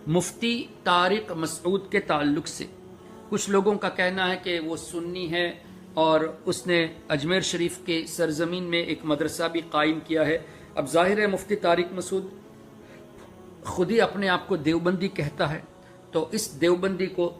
مفتی طارق مسعود کے تعلق سے کچھ لوگوں کا کہنا ہے کہ وہ سنی ہے اور اس نے اجمیر شریف کے سرزمین میں ایک مدرسہ بھی قائم کیا ہے۔ اب ظاہر ہے مفتی طارق مسعود خود ہی اپنے آپ کو دیوبندی کہتا ہے، تو اس دیوبندی کو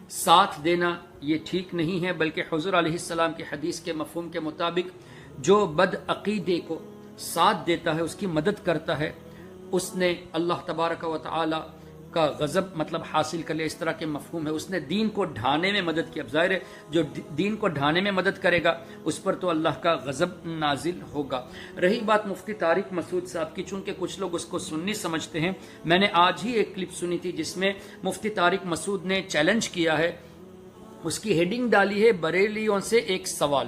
ساتھ دینا یہ ٹھیک نہیں ہے، بلکہ حضور علیہ السلام کی حدیث کے مفہوم کے مطابق جو بد عقیدے کو ساتھ دیتا ہے، اس کی مدد کرتا ہے، اس نے اللہ تبارک و تعالی کا غضب مطلب حاصل کر لیا، اس طرح کے مفہوم ہے۔ اس نے دین کو ڈھانے میں مدد کی۔ اب ظاہر ہے جو دین کو ڈھانے میں مدد کرے گا اس پر تو اللہ کا غضب نازل ہوگا۔ رہی بات مفتی طارق مسعود صاحب کی، چونکہ کچھ لوگ اس کو سنی سمجھتے ہیں، میں نے آج ہی ایک کلپ سنی تھی جس میں مفتی طارق مسعود نے چیلنج کیا ہے، اس کی ہیڈنگ ڈالی ہے بریلیوں سے ایک سوال،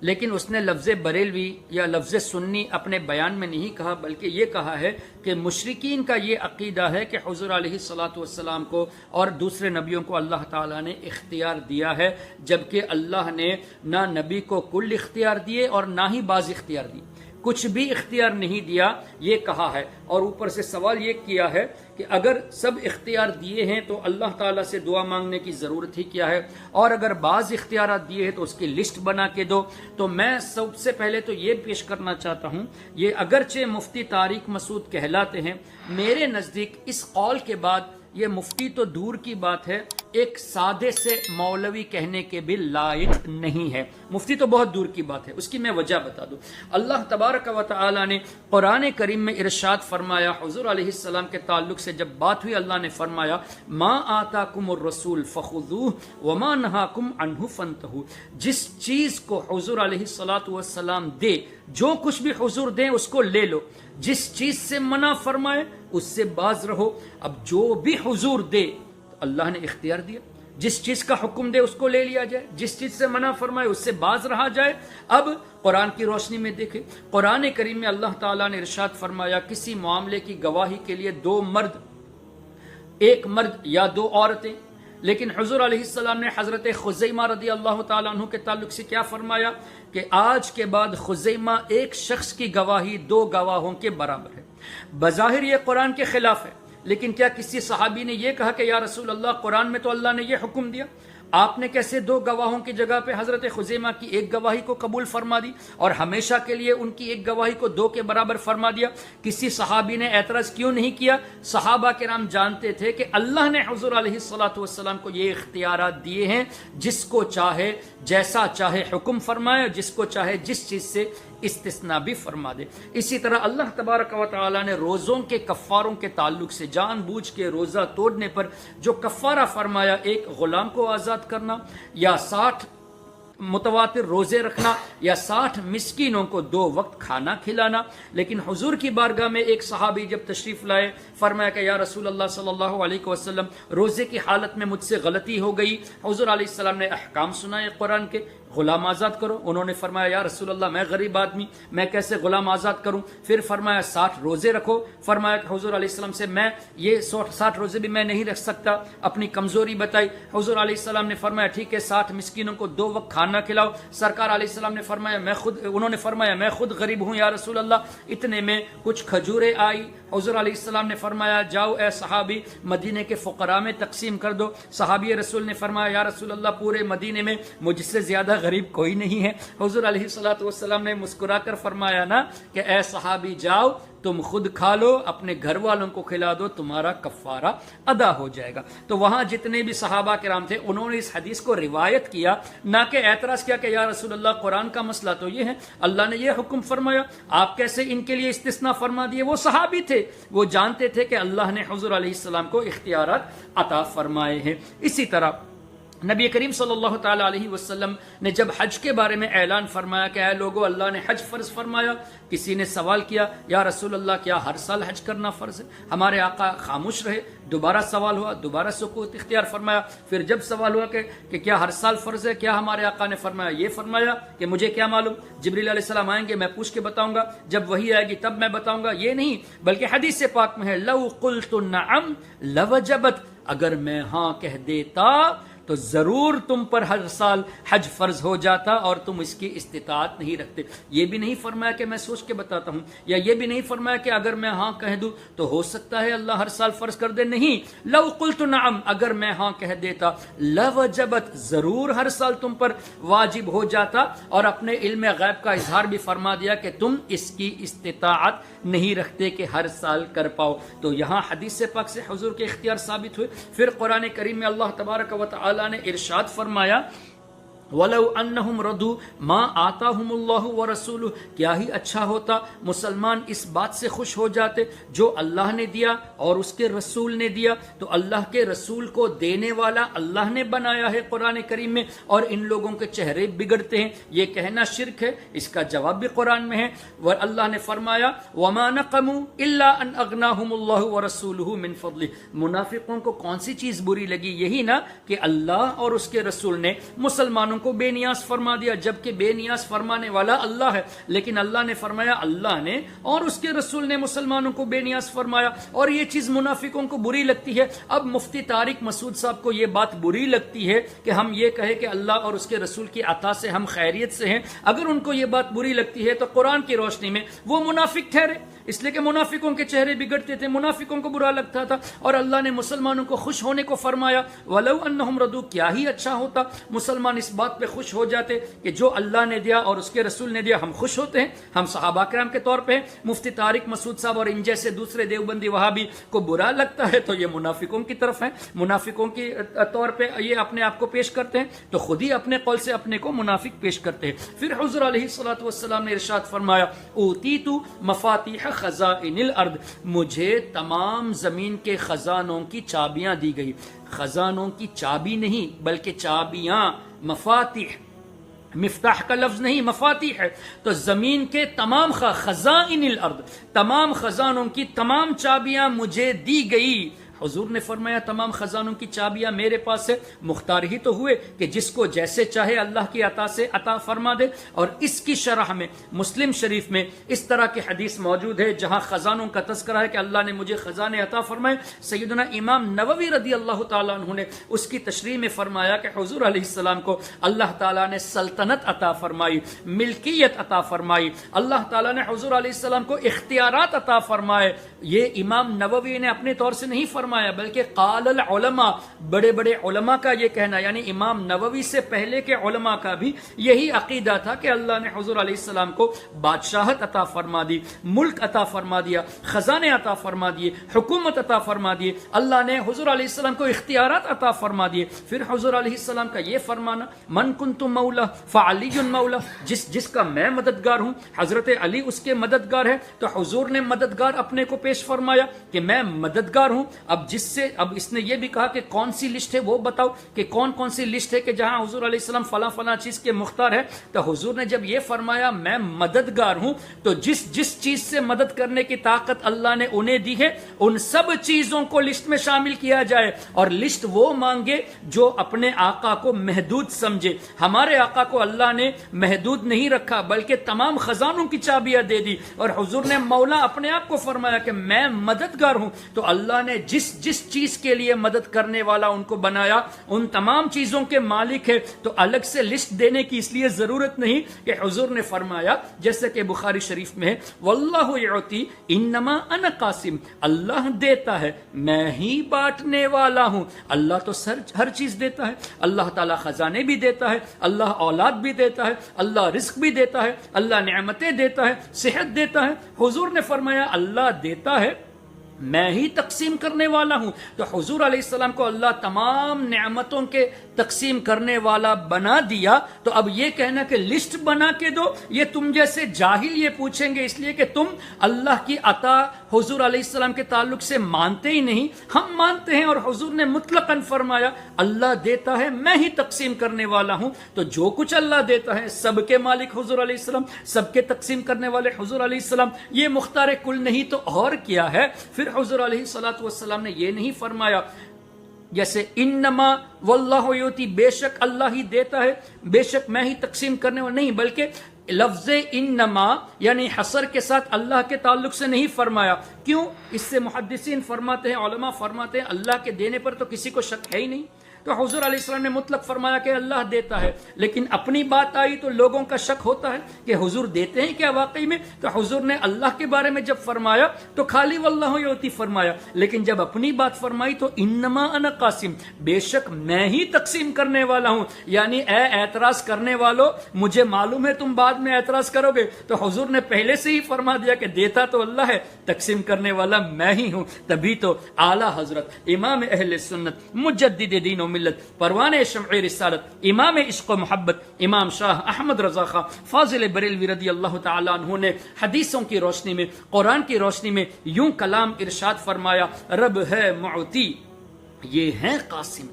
لیکن اس نے لفظ بریلوی یا لفظ سنی اپنے بیان میں نہیں کہا، بلکہ یہ کہا ہے کہ مشرکین کا یہ عقیدہ ہے کہ حضور علیہ الصلاۃ والسلام کو اور دوسرے نبیوں کو اللہ تعالیٰ نے اختیار دیا ہے، جبکہ اللہ نے نہ نبی کو کل اختیار دیے اور نہ ہی بعض اختیار دیے، کچھ بھی اختیار نہیں دیا، یہ کہا ہے۔ اور اوپر سے سوال یہ کیا ہے کہ اگر سب اختیار دیے ہیں تو اللہ تعالیٰ سے دعا مانگنے کی ضرورت ہی کیا ہے، اور اگر بعض اختیارات دیے ہیں تو اس کی لسٹ بنا کے دو۔ تو میں سب سے پہلے تو یہ پیش کرنا چاہتا ہوں، یہ اگرچہ مفتی طارق مسعود کہلاتے ہیں، میرے نزدیک اس قول کے بعد یہ مفتی تو دور کی بات ہے، ایک سادے سے مولوی کہنے کے بھی لائق نہیں ہے۔ مفتی تو بہت دور کی بات ہے، اس کی میں وجہ بتا دوں۔ اللہ تبارک و تعالی نے قرآن کریم میں ارشاد فرمایا، حضور علیہ السلام کے تعلق سے جب بات ہوئی، اللہ نے فرمایا ما آتاکم الرسول فخذوہ وما نہاکم عنہ فانتہوا، جس چیز کو حضور علیہ الصلاۃ والسلام دے، جو کچھ بھی حضور دیں اس کو لے لو، جس چیز سے منع فرمائے اس سے باز رہو۔ اب جو بھی حضور دے اللہ نے اختیار دیا، جس چیز کا حکم دے اس کو لے لیا جائے، جس چیز سے منع فرمائے اس سے باز رہا جائے۔ اب قرآن کی روشنی میں دیکھیں، قرآن کریم میں اللہ تعالیٰ نے ارشاد فرمایا کسی معاملے کی گواہی کے لیے دو مرد، ایک مرد یا دو عورتیں، لیکن حضور علیہ السلام نے حضرت خزیمہ رضی اللہ تعالیٰ عنہ کے تعلق سے کیا فرمایا کہ آج کے بعد خزیمہ ایک شخص کی گواہی دو گواہوں کے برابر ہے۔ بظاہر یہ قرآن کے خلاف ہے، لیکن کیا کسی صحابی نے یہ کہا کہ یا رسول اللہ قرآن میں تو اللہ نے یہ حکم دیا، آپ نے کیسے دو گواہوں کی جگہ پہ حضرت خزیمہ کی ایک گواہی کو قبول فرما دی اور ہمیشہ کے لیے ان کی ایک گواہی کو دو کے برابر فرما دیا؟ کسی صحابی نے اعتراض کیوں نہیں کیا؟ صحابہ کرام جانتے تھے کہ اللہ نے حضور علیہ الصلاۃ والسلام کو یہ اختیارات دیے ہیں، جس کو چاہے جیسا چاہے حکم فرمائے، جس کو چاہے جس چیز سے استثناء بھی فرما دے۔ اسی طرح اللہ تبارک و تعالی نے روزوں کے کفاروں کے تعلق سے جان بوجھ کے روزہ توڑنے پر جو کفارہ فرمایا، ایک غلام کو آزاد کرنا، یا 60 متواتر روزے رکھنا، یا 60 مسکینوں کو 2 وقت کھانا کھلانا۔ لیکن حضور کی بارگاہ میں ایک صحابی جب تشریف لائے، فرمایا کہ یا رسول اللہ صلی اللہ علیہ وسلم روزے کی حالت میں مجھ سے غلطی ہو گئی۔ حضور علیہ السلام نے احکام سنائے قرآن کے، غلام آزاد کرو۔ انہوں نے فرمایا یا رسول اللہ میں غریب آدمی، میں کیسے غلام آزاد کروں؟ پھر فرمایا 60 روزے رکھو۔ فرمایا کہ حضور علیہ السلام سے میں یہ 60 روزے بھی میں نہیں رکھ سکتا، اپنی کمزوری بتائی۔ حضور علیہ السلام نے فرمایا ٹھیک ہے 60 مسکینوں کو 2 وقت کھانا کھلاؤ۔ سرکار علیہ السلام نے فرمایا انہوں نے فرمایا میں خود غریب ہوں یا رسول اللہ۔ اتنے میں کچھ کھجوریں آئی، حضور علیہ السلام نے فرمایا جاؤ اے صحابی مدینے کے فقراء میں تقسیم کر دو۔ صحابی رسول نے فرمایا یا رسول اللہ پورے مدینے میں مجھ سے زیادہ غریب کوئی نہیں ہے۔ حضور علیہ الصلاۃ والسلام نے مسکرا کر فرمایا نا کہ اے صحابی جاؤ تم خود کھا لو، اپنے گھر والوں کو کھلا دو، تمہارا کفارہ ادا ہو جائے گا۔ تو وہاں جتنے بھی صحابہ کرام تھے انہوں نے اس حدیث کو روایت کیا، نہ کہ اعتراض کیا کہ یا رسول اللہ قرآن کا مسئلہ تو یہ ہے، اللہ نے یہ حکم فرمایا، آپ کیسے ان کے لیے استثناء فرما دیے؟ وہ صحابی تھے، وہ جانتے تھے کہ اللہ نے حضور علیہ السلام کو اختیارات عطا فرمائے ہیں۔ اسی طرح نبی کریم صلی اللہ تعالی علیہ وسلم نے جب حج کے بارے میں اعلان فرمایا کہ اے لوگو اللہ نے حج فرض فرمایا، کسی نے سوال کیا یا رسول اللہ کیا ہر سال حج کرنا فرض ہے؟ ہمارے آقا خاموش رہے، دوبارہ سوال ہوا، دوبارہ سکوت اختیار فرمایا۔ پھر جب سوال ہوا کہ کیا ہر سال فرض ہے، کیا ہمارے آقا نے فرمایا یہ فرمایا کہ مجھے کیا معلوم، جبریل علیہ السلام آئیں گے میں پوچھ کے بتاؤں گا، جب وہی آئے گی تب میں بتاؤں گا، یہ نہیں، بلکہ حدیث پاک میں ہے لو قلت نعم لوجبت، اگر میں ہاں کہہ دیتا تو ضرور تم پر ہر سال حج فرض ہو جاتا اور تم اس کی استطاعت نہیں رکھتے۔ یہ بھی نہیں فرمایا کہ میں سوچ کے بتاتا ہوں، یا یہ بھی نہیں فرمایا کہ اگر میں ہاں کہہ دوں تو ہو سکتا ہے اللہ ہر سال فرض کر دے، نہیں، لو قلت نعم، اگر میں ہاں کہہ دیتا لوجبت، ضرور ہر سال تم پر واجب ہو جاتا، اور اپنے علم غیب کا اظہار بھی فرما دیا کہ تم اس کی استطاعت نہیں رکھتے کہ ہر سال کر پاؤ۔ تو یہاں حدیث پاک سے حضور کے اختیار ثابت ہوئے۔ پھر قرآن کریم میں اللہ تبارک و تعالی نے ارشاد فرمایا وَلَوْ أَنَّهُمْ رَضُوا مَا آتَاهُمُ اللَّهُ وَرَسُولُهُ، کیا ہی اچھا ہوتا مسلمان اس بات سے خوش ہو جاتے جو اللہ نے دیا اور اس کے رسول نے دیا، تو اللہ کے رسول کو دینے والا اللہ نے بنایا ہے قرآن کریم میں، اور ان لوگوں کے چہرے بگڑتے ہیں، یہ کہنا شرک ہے۔ اس کا جواب بھی قرآن میں ہے، اور اللہ نے فرمایا وَمَا نَقَمُوا إِلَّا أَنْ أَغْنَاهُمُ اللَّهُ وَرَسُولُهُ مِنْ فَضْلِهِ، منافقوں کو کون سی چیز بری لگی؟ یہی نا کہ اللہ اور اس کے رسول نے مسلمانوں کو بے نیاز فرما دیا، جبکہ بے نیاز فرمانے والا اللہ ہے، لیکن اللہ نے فرمایا اللہ نے اور اس کے رسول نے مسلمانوں کو بے نیاز فرمایا، اور یہ چیز منافقوں کو بری لگتی ہے۔ اب مفتی طارق مسعود صاحب کو یہ بات بری لگتی ہے کہ ہم یہ کہیں کہ اللہ اور اس کے رسول کی عطا سے ہم خیریت سے ہیں۔ اگر ان کو یہ بات بری لگتی ہے تو قرآن کی روشنی میں وہ منافق ٹھہرے، اس لیے کہ منافقوں کے چہرے بگڑتے تھے، منافقوں کو برا لگتا تھا، اور اللہ نے مسلمانوں کو خوش ہونے کو فرمایا وَلَوْ أَنَّهُمْ رَضُوا، کیا ہی اچھا ہوتا مسلمان اس بات پہ خوش ہو جاتے کہ جو اللہ نے دیا اور اس کے رسول نے دیا ہم خوش ہوتے ہیں، ہم صحابہ کرام کے طور پہ ہیں۔ مفتی طارق مسعود صاحب اور ان جیسے دوسرے دیوبندی وہابی کو برا لگتا ہے تو یہ منافقوں کی طرف ہیں، منافقوں کی طور پہ یہ اپنے آپ کو پیش کرتے ہیں، تو خود ہی اپنے قول سے اپنے کو منافق پیش کرتے ہیں۔ پھر حضور علیہ الصلوۃ والسلام نے ارشاد فرمایا اوتیت مفاتیح خزائن الارض، مجھے تمام زمین کے خزانوں کی چابیاں دی گئی، خزانوں کی چابی نہیں بلکہ چابیاں، مفاتیح، مفتاح کا لفظ نہیں، مفاتیح ہے، تو زمین کے تمام خزائن الارض، تمام خزانوں کی تمام چابیاں مجھے دی گئی۔ حضور نے فرمایا تمام خزانوں کی چابیاں میرے پاس ہے، مختار ہی تو ہوئے کہ جس کو جیسے چاہے اللہ کی عطا سے عطا فرما دے۔ اور اس کی شرح میں مسلم شریف میں اس طرح کی حدیث موجود ہے جہاں خزانوں کا تذکرہ ہے کہ اللہ نے مجھے خزانے عطا فرمائے۔ سیدنا امام نووی رضی اللہ تعالیٰ عنہ نے اس کی تشریح میں فرمایا کہ حضور علیہ السلام کو اللہ تعالیٰ نے سلطنت عطا فرمائی، ملکیت عطا فرمائی، اللہ تعالیٰ نے حضور علیہ السلام کو اختیارات عطا فرمائے۔ یہ امام نووی نے اپنے طور سے نہیں فرمایا بلکہ قال العلماء، بڑے بڑے علماء کا یہ کہنا، یعنی امام نووی سے پہلے کے علماء کا بھی یہی عقیدہ تھا کہ اللہ نے حضور علیہ السلام کو بادشاہت عطا فرما دی، ملک عطا فرما دیا، خزانے عطا فرما دیے، حکومت عطا فرما دیے، اللہ نے حضور علیہ السلام کو اختیارات عطا فرما دیے۔ پھر حضور علیہ السلام کا یہ فرمانا من کنت مولا فعلی مولا، جس کا میں مددگار ہوں حضرت علی اس کے مددگار ہے، تو حضور نے مددگار اپنے کو پیش فرمایا کہ میں مددگار ہوں۔ اب اس نے یہ بھی کہا کہ کون سی لسٹ ہے وہ بتاؤ، کہ کون سی لسٹ ہے کہ جہاں حضور علیہ السلام فلاں فلاں چیز کے مختار ہے، تو حضور نے جب یہ فرمایا میں مددگار ہوں، تو جس چیز سے مدد کرنے کی طاقت اللہ نے انہیں دی ہے ان سب چیزوں کو لسٹ میں شامل کیا جائے، اور لسٹ وہ مانگے جو اپنے آقا کو محدود سمجھے۔ ہمارے آقا کو اللہ نے محدود نہیں رکھا بلکہ تمام خزانوں کی چابیاں دے دی، اور حضور نے مولا اپنے آپ کو فرمایا کہ میں مددگار ہوں، تو اللہ نے جس چیز کے لیے مدد کرنے والا ان کو بنایا ان تمام چیزوں کے مالک ہے، تو الگ سے لسٹ دینے کی اس لیے ضرورت نہیں کہ حضور نے فرمایا جیسے کہ بخاری شریف میں ہے واللہ یعطی انما انا قاسم، اللہ دیتا ہے میں ہی بانٹنے والا ہوں۔ اللہ تو ہر چیز دیتا ہے، اللہ تعالیٰ خزانے بھی دیتا ہے، اللہ اولاد بھی دیتا ہے، اللہ رزق بھی دیتا ہے، اللہ نعمتیں دیتا ہے، صحت دیتا ہے۔ حضور نے فرمایا اللہ دیتا ہے میں ہی تقسیم کرنے والا ہوں، تو حضور علیہ السلام کو اللہ تمام نعمتوں کے تقسیم کرنے والا بنا دیا۔ تو اب یہ کہنا کہ لسٹ بنا کے دو، یہ تم جیسے جاہل یہ پوچھیں گے، اس لیے کہ تم اللہ کی عطا حضور علیہ السلام کے تعلق سے مانتے ہی نہیں، ہم مانتے ہیں، اور حضور نے مطلقاً فرمایا اللہ دیتا ہے میں ہی تقسیم کرنے والا ہوں، تو جو کچھ اللہ دیتا ہے سب کے مالک حضور علیہ السلام، سب کے تقسیم کرنے والے حضور علیہ السلام، یہ مختار کل نہیں تو اور کیا ہے؟ پھر حضور علیہ الصلوۃ والسلام نے یہ نہیں فرمایا جیسے انما واللہ یعطی، بے شک اللہ ہی دیتا ہے، بے شک میں ہی تقسیم کرنے والا، نہیں، بلکہ لفظ انما یعنی حصر کے ساتھ اللہ کے تعلق سے نہیں فرمایا۔ کیوں؟ اس سے محدثین فرماتے ہیں، علماء فرماتے ہیں اللہ کے دینے پر تو کسی کو شک ہے ہی نہیں، تو حضور علیہ السلام نے مطلق فرمایا کہ اللہ دیتا ہے، لیکن اپنی بات آئی تو لوگوں کا شک ہوتا ہے کہ حضور دیتے ہیں کیا واقعی میں؟ تو حضور نے اللہ کے بارے میں جب فرمایا تو خالی واللہ یؤتی فرمایا، لیکن جب اپنی بات فرمائی تو انما انا قاسم، بے شک میں ہی تقسیم کرنے والا ہوں، یعنی اے اعتراض کرنے والوں مجھے معلوم ہے تم بعد میں اعتراض کرو گے، تو حضور نے پہلے سے ہی فرما دیا کہ دیتا تو اللہ ہے، تقسیم کرنے والا میں ہی ہوں۔ تبھی تو اعلیٰ حضرت امام اہل سنت مجدد دین و ملت پروان شمع رسالت امام عشق و محبت امام شاہ احمد رضا خان فاضل بریلوی رضی اللہ تعالیٰ عنہ نے حدیثوں کی روشنی میں، قرآن کی روشنی میں یوں کلام ارشاد فرمایا، رب ہے معطی یہ ہے قاسم،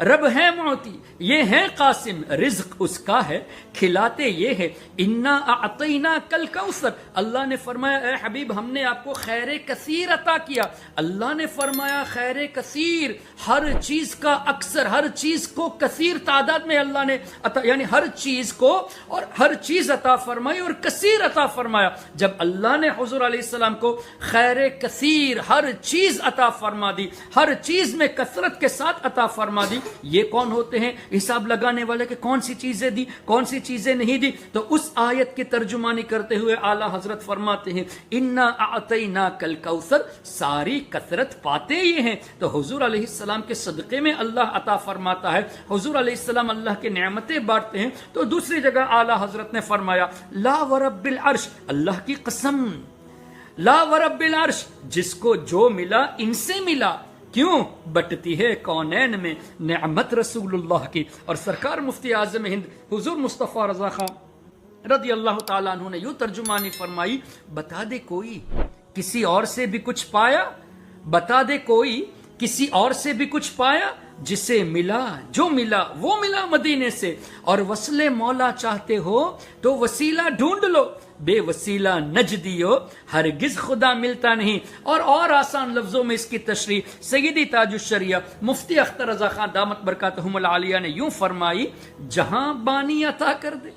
رب ہے معطی یہ ہے قاسم، رزق اس کا ہے کھلاتے یہ ہے، انا اعطینا کل کوثر، اللہ نے فرمایا اے حبیب ہم نے آپ کو خیر کثیر عطا کیا، اللہ نے فرمایا خیر کثیر، ہر چیز کا اکثر، ہر چیز کو کثیر تعداد میں اللہ نے عطا، یعنی ہر چیز کو اور ہر چیز عطا فرمائی اور کثیر عطا فرمایا۔ جب اللہ نے حضور علیہ السلام کو خیر کثیر ہر چیز عطا فرما دی، ہر چیز میں کثرت کے ساتھ عطا فرما دی، یہ کون ہوتے ہیں حساب لگانے والے کہ کون سی چیزیں دی کون سی چیزیں نہیں دی؟ تو اس آیت کی ترجمانی کرتے ہوئے اعلیٰ حضرت فرماتے ہیں انا اعطیناک الکوثر، ساری کثرت پاتے یہ ہیں۔ تو حضور علیہ السلام کے صدقے میں اللہ عطا فرماتا ہے، حضور علیہ السلام اللہ کے نعمتیں بانٹتے ہیں۔ تو دوسری جگہ اعلیٰ حضرت نے فرمایا لا ورب العرش، اللہ کی قسم، لا ورب العرش، جس کو جو ملا ان سے ملا، کیوں؟ بٹتی ہے کونین میں نعمت رسول اللہ کی۔ اور سرکار مفتی اعظم ہند حضور مصطفیٰ رضا خان رضی اللہ تعالیٰ عنہ نے یوں ترجمانی فرمائی، بتا دے کوئی کسی اور سے بھی کچھ پایا، بتا دے کوئی کسی اور سے بھی کچھ پایا، جسے ملا جو ملا وہ ملا مدینے سے، اور وصل مولا چاہتے ہو تو وسیلہ ڈھونڈ لو، بے وسیلہ نجدیو ہرگز خدا ملتا نہیں۔ اور آسان لفظوں میں اس کی تشریح سیدی تاج الشریعہ مفتی اختر رضا خان دامت برکاتہم العالیہ نے یوں فرمائی، جہاں بانی عطا کر دے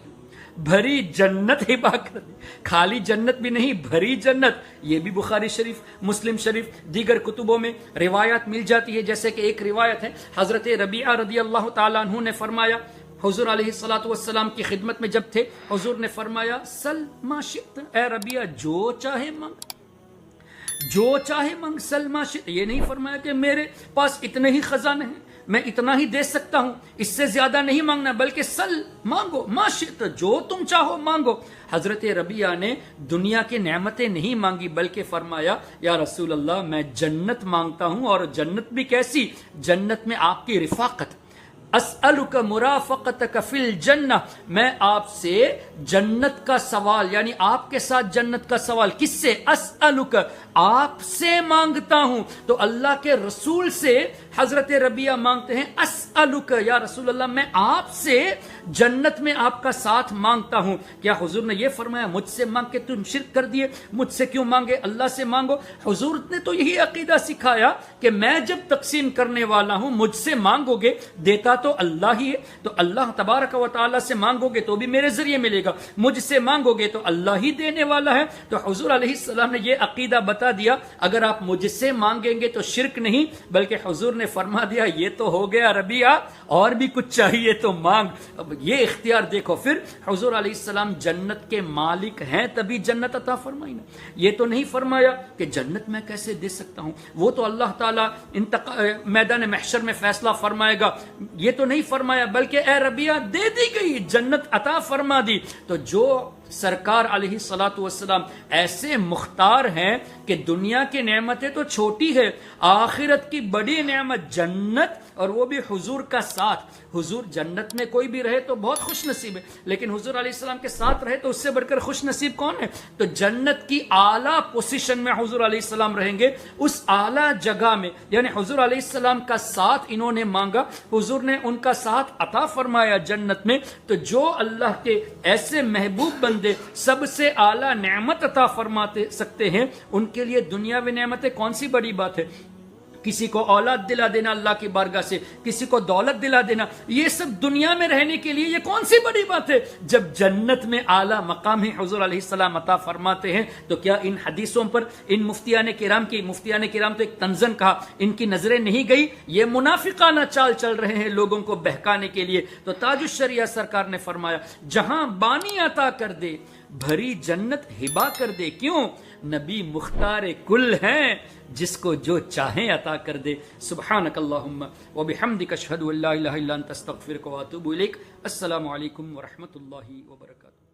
بھری جنت ہبا کر دے، خالی جنت بھی نہیں بھری جنت۔ یہ بھی بخاری شریف، مسلم شریف، دیگر کتبوں میں روایات مل جاتی ہے، جیسے کہ ایک روایت ہے حضرت ربیعہ رضی اللہ تعالیٰ عنہ نے فرمایا، حضور علیہ الصلوۃ والسلام کی خدمت میں جب تھے، حضور نے فرمایا سل ما شئت، اے ربیعہ جو چاہے مانگ، جو چاہے مانگ، سل ما شئت، یہ نہیں فرمایا کہ میرے پاس اتنے ہی خزانے ہیں میں اتنا ہی دے سکتا ہوں اس سے زیادہ نہیں مانگنا، بلکہ سل مانگو، ما شئت جو تم چاہو مانگو۔ حضرت ربیعہ نے دنیا کی نعمتیں نہیں مانگی بلکہ فرمایا یا رسول اللہ میں جنت مانگتا ہوں، اور جنت بھی کیسی؟ جنت میں آپ کی رفاقت، اسألک مرافقتک فی الجنہ، میں آپ سے جنت کا سوال، یعنی آپ کے ساتھ جنت کا سوال، کس سے؟ اسألک، آپ سے مانگتا ہوں۔ تو اللہ کے رسول سے حضرت ربیعہ مانگتے ہیں اسألک یا رسول اللہ میں آپ سے جنت میں آپ کا ساتھ مانگتا ہوں۔ کیا حضور نے یہ فرمایا مجھ سے مانگ کے تم شرک کر دیے، مجھ سے کیوں مانگے، اللہ سے مانگو؟ حضور نے تو یہی عقیدہ سکھایا کہ میں جب تقسیم کرنے والا ہوں مجھ سے مانگو گے، دیتا تو اللہ ہی ہے، تو اللہ تبارک و تعالیٰ سے مانگو گے تو بھی میرے ذریعے ملے گا، مجھ سے مانگو گے تو اللہ ہی دینے والا ہے۔ تو حضور علیہ السلام نے یہ عقیدہ بتا دیا، اگر آپ مجھ سے مانگیں گے تو شرک نہیں، بلکہ حضور نے فرما دیا یہ تو ہو گیا ربیعہ، اور بھی کچھ چاہیے تو مانگ۔ اب یہ اختیار دیکھو، پھر حضور علیہ السلام جنت کے مالک ہیں تبھی جنت عطا فرمائی نا، یہ تو نہیں فرمایا کہ جنت میں کیسے دے سکتا ہوں، وہ تو اللہ تعالیٰ میدان محشر میں فیصلہ فرمائے گا، یہ تو نہیں فرمایا، بلکہ اے ربیعہ دے دی گئی، جنت عطا فرما دی۔ تو جو سرکار علیہ الصلوۃ والسلام ایسے مختار ہیں کہ دنیا کی نعمتیں تو چھوٹی ہے، آخرت کی بڑی نعمت جنت، اور وہ بھی حضور کا ساتھ۔ حضور جنت میں کوئی بھی رہے تو بہت خوش نصیب ہے، لیکن حضور علیہ السلام کے ساتھ رہے تو اس سے بڑھ کر خوش نصیب کون ہے؟ تو جنت کی اعلیٰ پوزیشن میں حضور علیہ السلام رہیں گے، اس اعلیٰ جگہ میں، یعنی حضور علیہ السلام کا ساتھ انہوں نے مانگا، حضور نے ان کا ساتھ عطا فرمایا جنت میں۔ تو جو اللہ کے ایسے محبوب بندے سب سے اعلیٰ نعمت عطا فرماتے سکتے ہیں، ان کے لیے دنیاوی نعمتیں کون سی بڑی بات ہے؟ کسی کو اولاد دلا دینا اللہ کی بارگاہ سے، کسی کو دولت دلا دینا، یہ سب دنیا میں رہنے کے لیے یہ کون سی بڑی بات ہے؟ جب جنت میں اعلیٰ مقام ہی حضور علیہ السلام عطا فرماتے ہیں تو کیا ان حدیثوں پر ان مفتیان کرام تو ایک تنزن کہا، ان کی نظریں نہیں گئی؟ یہ منافقانہ چال چل رہے ہیں لوگوں کو بہکانے کے لیے۔ تو تاج الشریعہ سرکار نے فرمایا جہاں بانی عطا کر دے بھری جنت ہبا کر دے، کیوں؟ نبی مختار کل ہیں، جس کو جو چاہیں عطا کر دے۔ سبحانک اللہم و بحمدک اشہد ان لا الہ الا انت استغفرک و اتوب الیک۔ السلام علیکم ورحمۃ اللہ وبرکاتہ۔